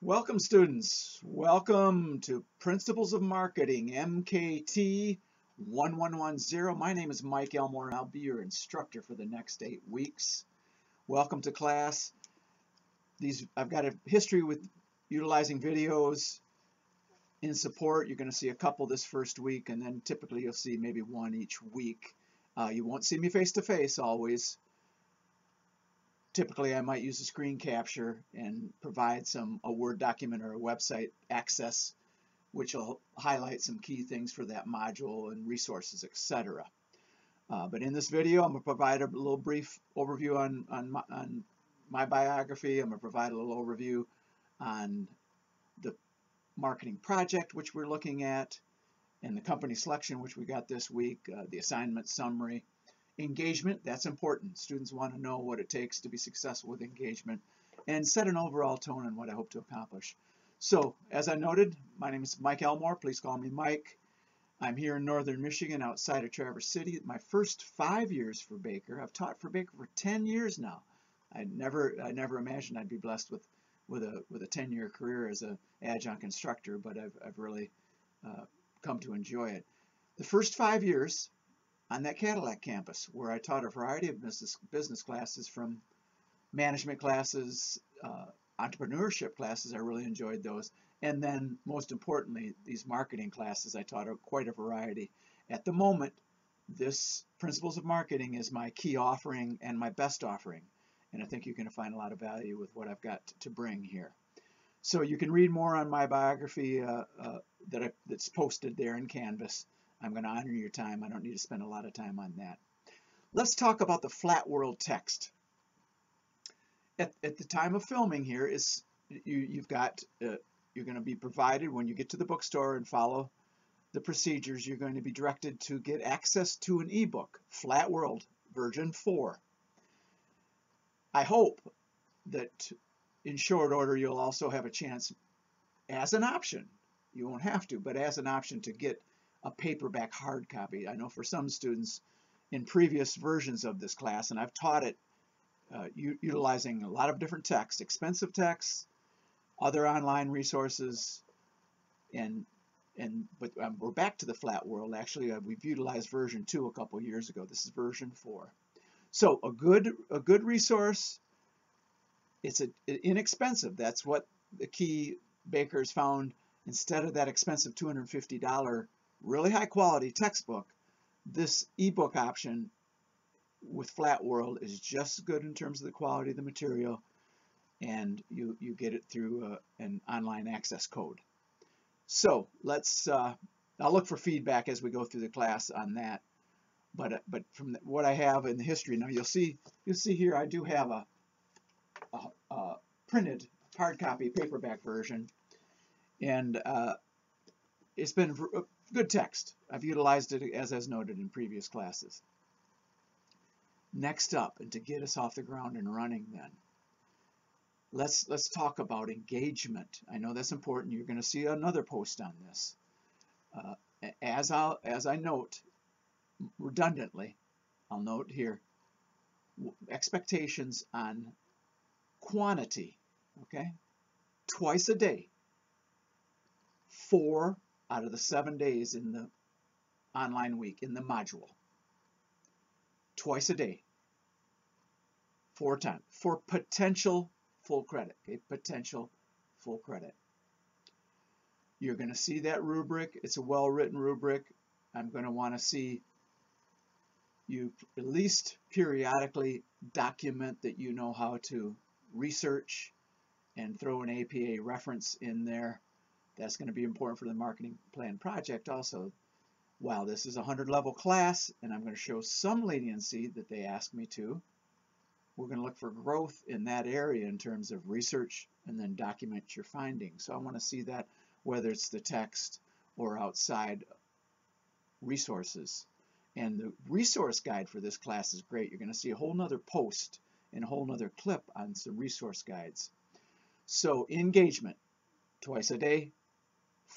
Welcome students, welcome to Principles of Marketing, MKT1110. My name is Mike Elmore and I'll be your instructor for the next 8 weeks. Welcome to class. I've got a history with utilizing videos in support. You're going to see a couple this first week, and then typically you'll see maybe one each week. You won't see me face to face always. Typically, I might use a screen capture and provide a Word document or a website access, which will highlight some key things for that module and resources, etc. But in this video, I'm going to provide a little brief overview on my biography. I'm going to provide a little overview on the marketing project, which we're looking at, and the company selection, which we got this week, the assignment summary. Engagement, that's important. Students want to know what it takes to be successful with engagement and set an overall tone on what I hope to accomplish. So, as I noted, my name is Mike Elmore. Please call me Mike. I'm here in northern Michigan outside of Traverse City. My first 5 years for Baker. I've taught for Baker for 10 years now. I never imagined I'd be blessed with a 10-year career as an adjunct instructor, but I've really come to enjoy it. The first 5 years on that Cadillac campus, where I taught a variety of business classes, from management classes, entrepreneurship classes. I really enjoyed those. And then, most importantly, these marketing classes. I taught quite a variety. At the moment, this Principles of Marketing is my key offering and my best offering. And I think you're going to find a lot of value with what I've got to bring here. So you can read more on my biography that's posted there in Canvas. I'm going to honor your time. I don't need to spend a lot of time on that. Let's talk about the Flatworld text. At the time of filming here, you're going to be provided, when you get to the bookstore and follow the procedures, you're going to be directed to get access to an ebook, Flatworld version 4. I hope that in short order you'll also have a chance, as an option, you won't have to, but as an option, to get a paperback hard copy. I know for some students in previous versions of this class, and I've taught it utilizing a lot of different texts, expensive texts, other online resources, but we're back to the Flatworld. Actually, we've utilized version 2 a couple years ago. This is version 4. So a good resource. It's inexpensive. That's what the key bakers found. Instead of that expensive $250 really high quality textbook, this ebook option with Flatworld is just as good in terms of the quality of the material, and you get it through an online access code. So I'll look for feedback as we go through the class on that. But from what I have in the history, now you'll see here I do have a printed hard copy paperback version, and it's been a good text. I've utilized it as noted in previous classes. Next up, and to get us off the ground and running, then let's talk about engagement. I know that's important. You're going to see another post on this. As I note redundantly, I'll note here expectations on quantity. Okay, twice a day, 4 out of the 7 days in the online week, in the module. Twice a day, 4 times, for potential full credit. Okay, potential full credit. You're going to see that rubric. It's a well-written rubric. I'm going to want to see you at least periodically document that you know how to research and throw an APA reference in there. That's going to be important for the marketing plan project also. While this is a 100-level class, and I'm going to show some leniency that they ask me to, we're going to look for growth in that area in terms of research and then document your findings. So I want to see that, whether it's the text or outside resources. And the resource guide for this class is great. You're going to see a whole nother post and a whole nother clip on some resource guides. So engagement, twice a day,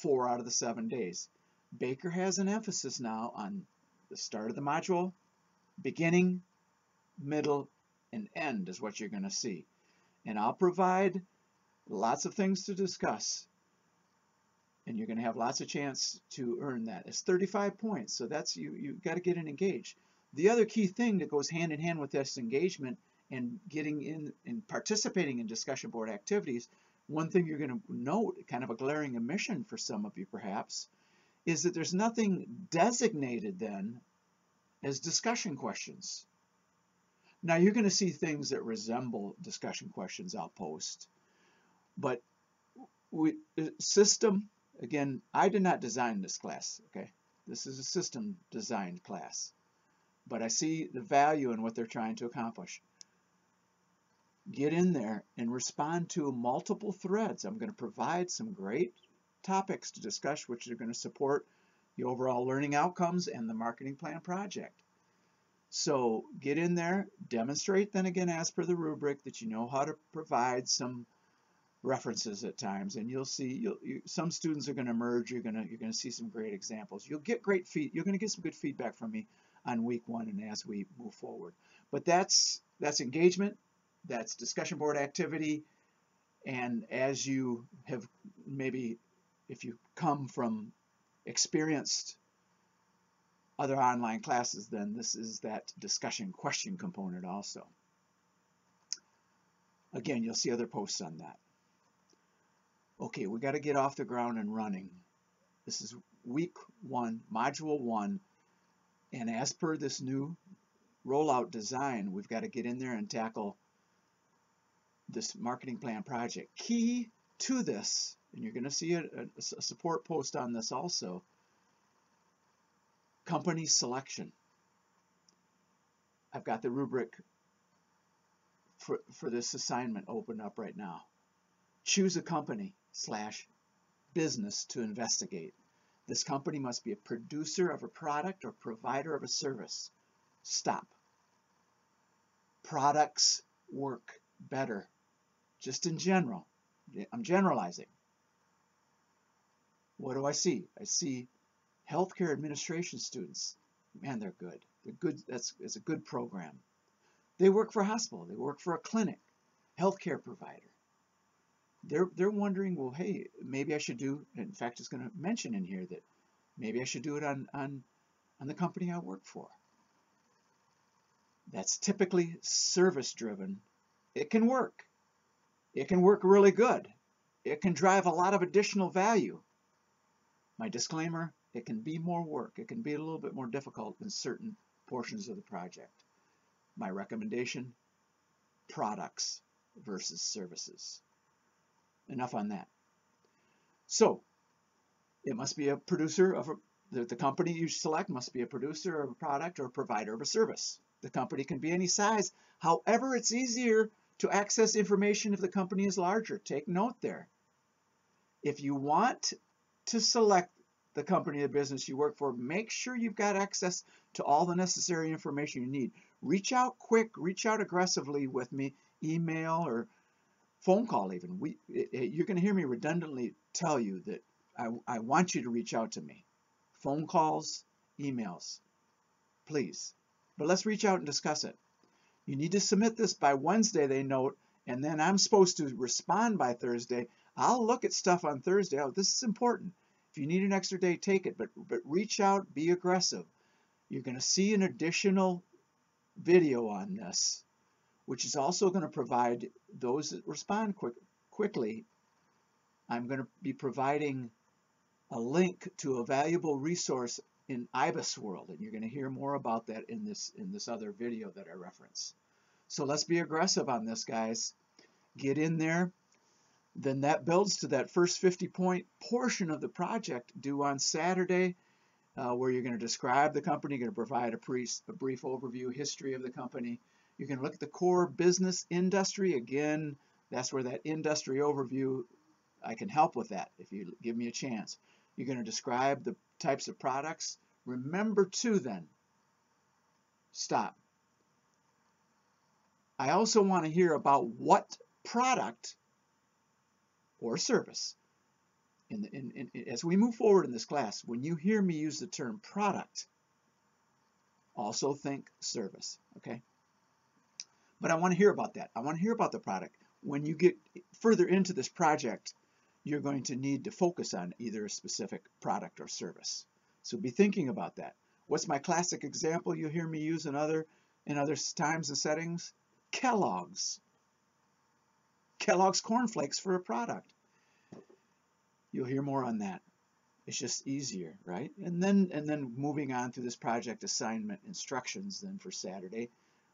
4 out of the 7 days. Baker has an emphasis now on the start of the module, beginning, middle, and end is what you're going to see. And I'll provide Lots of things to discuss, and you're going to have lots of chance to earn that. It's 35 points, so that's you got to get in engaged. The other key thing that goes hand in hand with this engagement and getting in and participating in discussion board activities, one thing you're going to note, kind of a glaring omission for some of you perhaps, is that there's nothing designated then as discussion questions. Now you're going to see things that resemble discussion questions I'll post, but system, again, I did not design this class, okay? This is a system designed class, but I see the value in what they're trying to accomplish. Get in there and respond to multiple threads. I'm going to provide some great topics to discuss which are going to support the overall learning outcomes and the marketing plan project. So get in there, demonstrate then again as per the rubric that you know how to provide some references at times, and you'll see some students are going to emerge. You're going to see some great examples. You'll get you're going to get some good feedback from me on week 1 and as we move forward. But that's engagement, that's discussion board activity, and as you have maybe, if you come from experienced other online classes, then this is that discussion question component also. Again, you'll see other posts on that. Okay, we got to get off the ground and running. This is week 1, module 1, and as per this new rollout design, we've got to get in there and tackle this marketing plan project. Key to this, and you're going to see a support post on this also, company selection. I've got the rubric for this assignment open up right now. Choose a company / business to investigate. This company must be a producer of a product or provider of a service. Stop. Products work better. Just in general. I'm generalizing. What do I see? I see healthcare administration students. Man, they're good. They're good. It's a good program. They work for a hospital. They work for a clinic, healthcare provider. They're wondering, well, hey, maybe I should do. In fact, it's going to mention in here that maybe I should do it on the company I work for. That's typically service driven. It can work. It can work really good. It can drive a lot of additional value. My disclaimer, it can be more work. It can be a little bit more difficult in certain portions of the project. My recommendation, products versus services. Enough on that. So, it must be a producer of the company you select must be a producer of a product or a provider of a service. The company can be any size. However, it's easier to access information if the company is larger. Take note there. If you want to select the company or business you work for, make sure you've got access to all the necessary information you need. Reach out quick, reach out aggressively with me, email or phone call even. You're going to hear me redundantly tell you that I want you to reach out to me. Phone calls, emails, please. But let's reach out and discuss it. You need to submit this by Wednesday, they note, and then I'm supposed to respond by Thursday. I'll look at stuff on Thursday. Oh, this is important. If you need an extra day, take it, but reach out, be aggressive. You're going to see an additional video on this, which is also going to provide those that respond quickly. I'm going to be providing a link to a valuable resource in IBIS World, and you're going to hear more about that in this other video that I reference. So let's be aggressive on this, guys. Get in there. Then that builds to that first 50-point portion of the project due on Saturday, where you're going to describe the company, you're going to provide a brief overview, history of the company. You're going to look at the core business industry. Again, that's where that industry overview, I can help with that if you give me a chance. You're going to describe the types of products. Remember too then, stop. I also want to hear about what product or service. As we move forward in this class, when you hear me use the term product, also think service, okay? But I want to hear about that. I want to hear about the product. when you get further into this project, you're going to need to focus on either a specific product or service. So be thinking about that. What's my classic example you hear me use in other times and settings? Kellogg's. Kellogg's cornflakes for a product. You'll hear more on that. It's just easier, right? And then moving on through this project assignment instructions then for Saturday,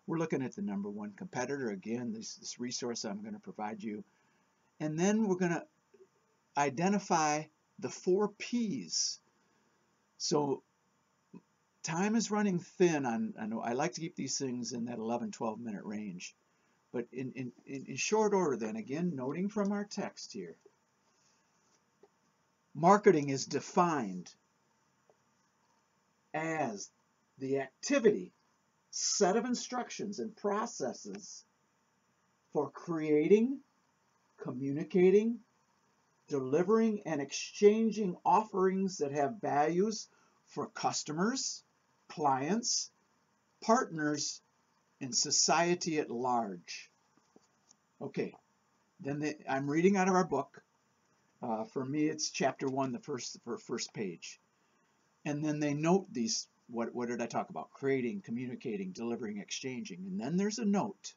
we're looking at the #1 competitor. Again, this resource I'm going to provide you. And then we're going to identify the 4 P's. So time is running thin I like to keep these things in that 11-12 minute range. But in short order then, again, noting from our text here, marketing is defined as the activity, set of instructions and processes for creating, communicating, delivering, and exchanging offerings that have values for customers, clients, partners, and society at large. Okay, then I'm reading out of our book. For me, it's chapter 1, the first page. And then they note these, what did I talk about? Creating, communicating, delivering, exchanging. And then there's a note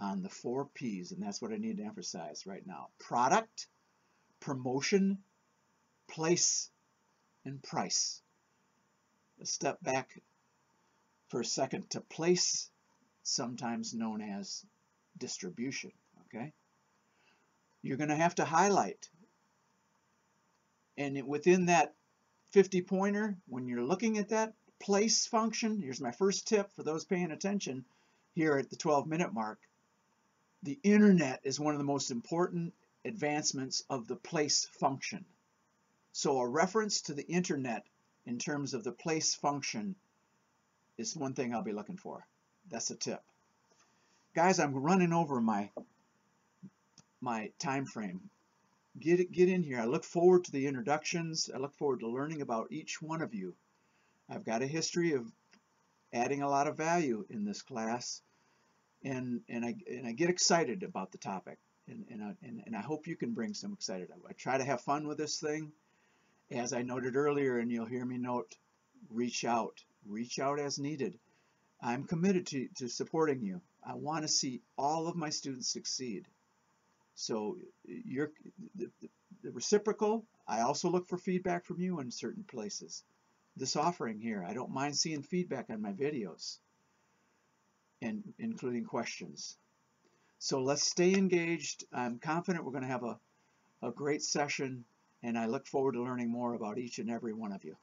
on the 4 P's, and that's what I need to emphasize right now. Product, promotion, place, and price. Let's step back for a second to place, sometimes known as distribution, okay? You're going to have to highlight. And within that 50-pointer, when you're looking at that place function, here's my first tip for those paying attention here at the 12-minute mark. The internet is one of the most important advancements of the place function. So a reference to the internet in terms of the place function is one thing I'll be looking for. That's a tip. Guys, I'm running over my time frame. Get in here. I look forward to the introductions. I look forward to learning about each one of you. I've got a history of adding a lot of value in this class, and I get excited about the topic, and I hope you can bring some excited. I try to have fun with this thing. As I noted earlier, and you'll hear me note, reach out as needed. I'm committed to supporting you. I want to see all of my students succeed. So the reciprocal. I also look for feedback from you in certain places. This offering here, I don't mind seeing feedback on my videos, and including questions. So let's stay engaged. I'm confident we're going to have a great session, and I look forward to learning more about each and every one of you.